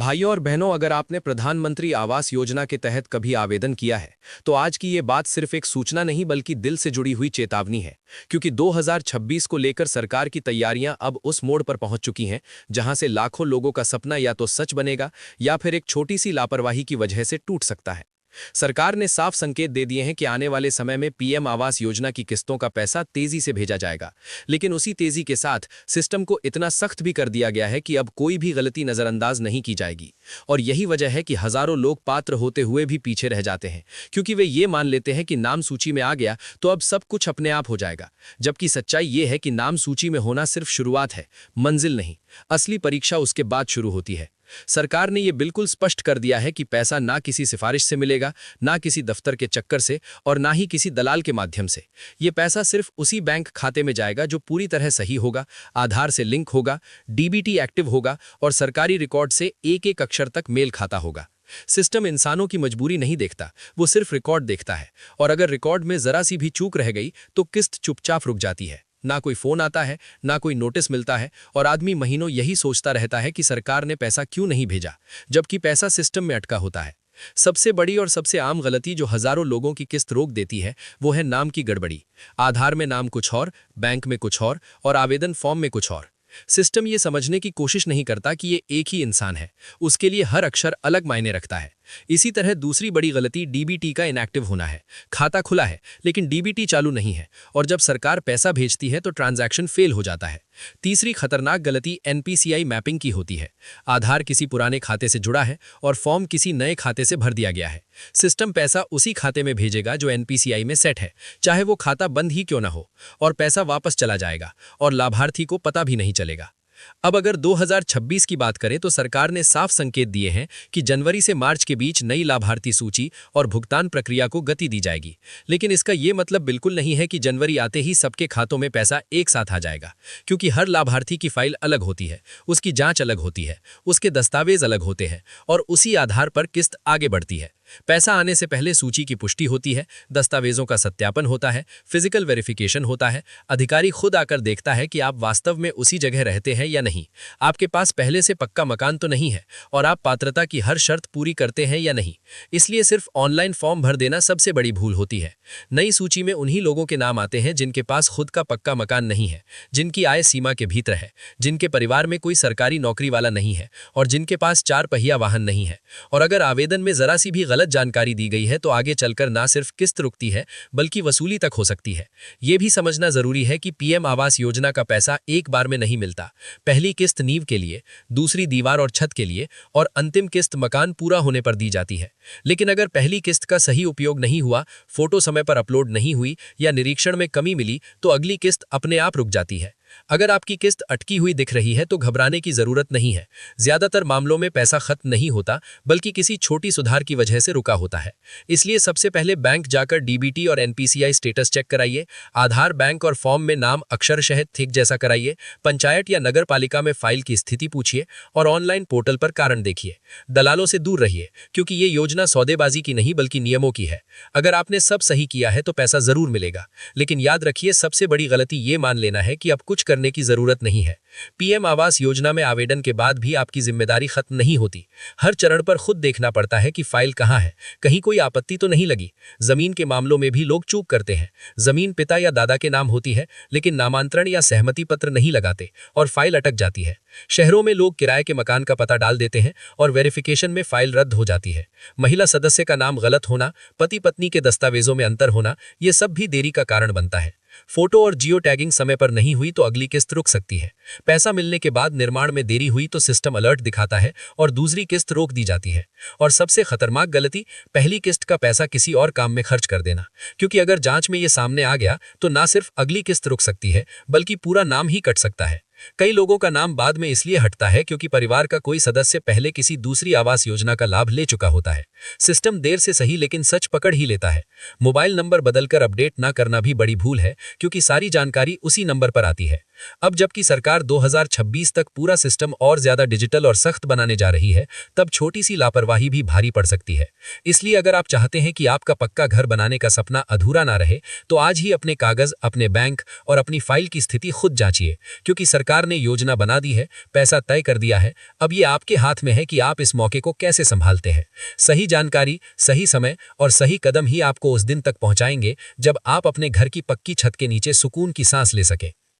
भाइयों और बहनों, अगर आपने प्रधानमंत्री आवास योजना के तहत कभी आवेदन किया है तो आज की ये बात सिर्फ एक सूचना नहीं बल्कि दिल से जुड़ी हुई चेतावनी है। क्योंकि 2026 को लेकर सरकार की तैयारियां अब उस मोड़ पर पहुंच चुकी हैं जहां से लाखों लोगों का सपना या तो सच बनेगा या फिर एक छोटी सी लापरवाही की वजह से टूट सकता है। सरकार ने साफ संकेत दे दिए हैं कि आने वाले समय में पीएम आवास योजना की किस्तों का पैसा तेजी से भेजा जाएगा। लेकिन उसी तेजी के साथ सिस्टम को इतना सख्त भी कर दिया गया है कि अब कोई भी गलती नजरअंदाज नहीं की जाएगी। और यही वजह है कि हजारों लोग पात्र होते हुए भी पीछे रह जाते हैं, क्योंकि वे ये मान लेते हैं कि नाम सूची में आ गया तो अब सब कुछ अपने आप हो जाएगा। जबकि सच्चाई ये है कि नाम सूची में होना सिर्फ शुरुआत है, मंजिल नहीं। असली परीक्षा उसके बाद शुरू होती है। सरकार ने यह बिल्कुल स्पष्ट कर दिया है कि पैसा ना किसी सिफारिश से मिलेगा, ना किसी दफ्तर के चक्कर से और ना ही किसी दलाल के माध्यम से। यह पैसा सिर्फ उसी बैंक खाते में जाएगा जो पूरी तरह सही होगा, आधार से लिंक होगा, डीबीटी एक्टिव होगा और सरकारी रिकॉर्ड से एक एक अक्षर तक मेल खाता होगा। सिस्टम इंसानों की मजबूरी नहीं देखता, वो सिर्फ रिकॉर्ड देखता है। और अगर रिकॉर्ड में जरा सी भी चूक रह गई तो किस्त चुपचाप रुक जाती है। ना कोई फोन आता है, ना कोई नोटिस मिलता है और आदमी महीनों यही सोचता रहता है कि सरकार ने पैसा क्यों नहीं भेजा, जबकि पैसा सिस्टम में अटका होता है। सबसे बड़ी और सबसे आम गलती जो हजारों लोगों की किस्त रोक देती है वो है नाम की गड़बड़ी। आधार में नाम कुछ और, बैंक में कुछ और आवेदन फॉर्म में कुछ और। सिस्टम ये समझने की कोशिश नहीं करता कि ये एक ही इंसान है, उसके लिए हर अक्षर अलग मायने रखता है। इसी तरह दूसरी बड़ी गलती डीबीटी का इनएक्टिव होना है। खाता खुला है लेकिन डीबीटी चालू नहीं है और जब सरकार पैसा भेजती है तो ट्रांजैक्शन फेल हो जाता है। तीसरी खतरनाक गलती एनपीसीआई मैपिंग की होती है। आधार किसी पुराने खाते से जुड़ा है और फॉर्म किसी नए खाते से भर दिया गया है। सिस्टम पैसा उसी खाते में भेजेगा जो एनपीसीआई में सेट है, चाहे वो खाता बंद ही क्यों ना हो, और पैसा वापस चला जाएगा और लाभार्थी को पता भी नहीं चलेगा। अब अगर 2026 की बात करें तो सरकार ने साफ संकेत दिए हैं कि जनवरी से मार्च के बीच नई लाभार्थी सूची और भुगतान प्रक्रिया को गति दी जाएगी। लेकिन इसका यह मतलब बिल्कुल नहीं है कि जनवरी आते ही सबके खातों में पैसा एक साथ आ जाएगा, क्योंकि हर लाभार्थी की फाइल अलग होती है, उसकी जांच अलग होती है, उसके दस्तावेज अलग होते हैं और उसी आधार पर किस्त आगे बढ़ती है। पैसा आने से पहले सूची की पुष्टि होती है, दस्तावेजों का सत्यापन होता है, फिजिकल वेरिफिकेशन होता है, अधिकारी खुद आकर देखता है कि आप वास्तव में उसी जगह रहते हैं या नहीं, आपके पास पहले से पक्का मकान तो नहीं है और आप पात्रता की हर शर्त पूरी करते हैं या नहीं। इसलिए सिर्फ ऑनलाइन फॉर्म भर देना सबसे बड़ी भूल होती है। नई सूची में उन्हीं लोगों के नाम आते हैं जिनके पास खुद का पक्का मकान नहीं है, जिनकी आय सीमा के भीतर है, जिनके परिवार में कोई सरकारी नौकरी वाला नहीं है और जिनके पास 4 पहिया वाहन नहीं है। और अगर आवेदन में जरा सी भी गलत जानकारी दी गई है तो आगे चलकर ना सिर्फ किस्त रुकती है बल्कि वसूली तक हो सकती है। यह भी समझना जरूरी है कि पीएम आवास योजना का पैसा एक बार में नहीं मिलता। पहली किस्त नींव के लिए, दूसरी दीवार और छत के लिए और अंतिम किस्त मकान पूरा होने पर दी जाती है। लेकिन अगर पहली किस्त का सही उपयोग नहीं हुआ, फोटो समय पर अपलोड नहीं हुई या निरीक्षण में कमी मिली तो अगली किस्त अपने आप रुक जाती है। अगर आपकी किस्त अटकी हुई दिख रही है तो घबराने की जरूरत नहीं है। ज्यादातर मामलों में पैसा खत्म नहीं होता बल्कि किसी छोटी सुधार की वजह से रुका होता है। इसलिए सबसे पहले बैंक जाकर डीबीटी और एनपीसीआई स्टेटस चेक कराइए। आधार, बैंक और फॉर्म में नाम अक्षरशः ठीक जैसा कराइए। पंचायत या नगर पालिका में फाइल की स्थिति पूछिए और ऑनलाइन पोर्टल पर कारण देखिए। दलालों से दूर रहिए, क्योंकि ये योजना सौदेबाजी की नहीं बल्कि नियमों की है। अगर आपने सब सही किया है तो पैसा जरूर मिलेगा, लेकिन याद रखिए सबसे बड़ी गलती ये मान लेना है कि अब कुछ करने की जरूरत नहीं है। पीएम आवास योजना में आवेदन के बाद भी आपकी जिम्मेदारी खत्म नहीं होती। हर चरण पर खुद देखना पड़ता है कि फाइल कहां है, कहीं कोई आपत्ति तो नहीं लगी। जमीन के मामलों में भी लोग चूक करते हैं। जमीन पिता या दादा के नाम होती है लेकिन नामांतरण या सहमति पत्र नहीं लगाते और फाइल अटक जाती है। शहरों में लोग किराए के मकान का पता डाल देते हैं और वेरिफिकेशन में फाइल रद्द हो जाती है। महिला सदस्य का नाम गलत होना, पति पत्नी के दस्तावेजों में अंतर होना, यह सब भी देरी का कारण बनता है। फोटो और जियो टैगिंग समय पर नहीं हुई तो अगली किस्त रुक सकती है। पैसा मिलने के बाद निर्माण में देरी हुई तो सिस्टम अलर्ट दिखाता है और दूसरी किस्त रोक दी जाती है। और सबसे खतरनाक गलती, पहली किस्त का पैसा किसी और काम में खर्च कर देना, क्योंकि अगर जांच में ये सामने आ गया तो ना सिर्फ अगली किस्त रुक सकती है बल्कि पूरा नाम ही कट सकता है। कई लोगों का नाम बाद में इसलिए हटता है क्योंकि परिवार का कोई सदस्य पहले किसी दूसरी आवास योजना का लाभ ले चुका होता है। सिस्टम देर से सही लेकिन सच पकड़ ही लेता है। मोबाइल नंबर बदलकर अपडेट ना करना भी बड़ी भूल है, क्योंकि सारी जानकारी उसी नंबर पर आती है। अब जबकि सरकार 2026 तक पूरा सिस्टम और ज्यादा डिजिटल और सख्त बनाने जा रही है, तब छोटी सी लापरवाही भी भारी पड़ सकती है। इसलिए अगर आप चाहते हैं कि आपका पक्का घर बनाने का सपना अधूरा ना रहे, तो आज ही अपने कागज, अपने बैंक और अपनी फाइल की स्थिति खुद जांचिए, क्योंकि सरकार ने योजना बना दी है, पैसा तय कर दिया है। अब ये आपके हाथ में है कि आप इस मौके को कैसे संभालते हैं। सही जानकारी, सही समय और सही कदम ही आपको उस दिन तक पहुंचाएंगे जब आप अपने घर की पक्की छत के नीचे सुकून की सांस ले सकें।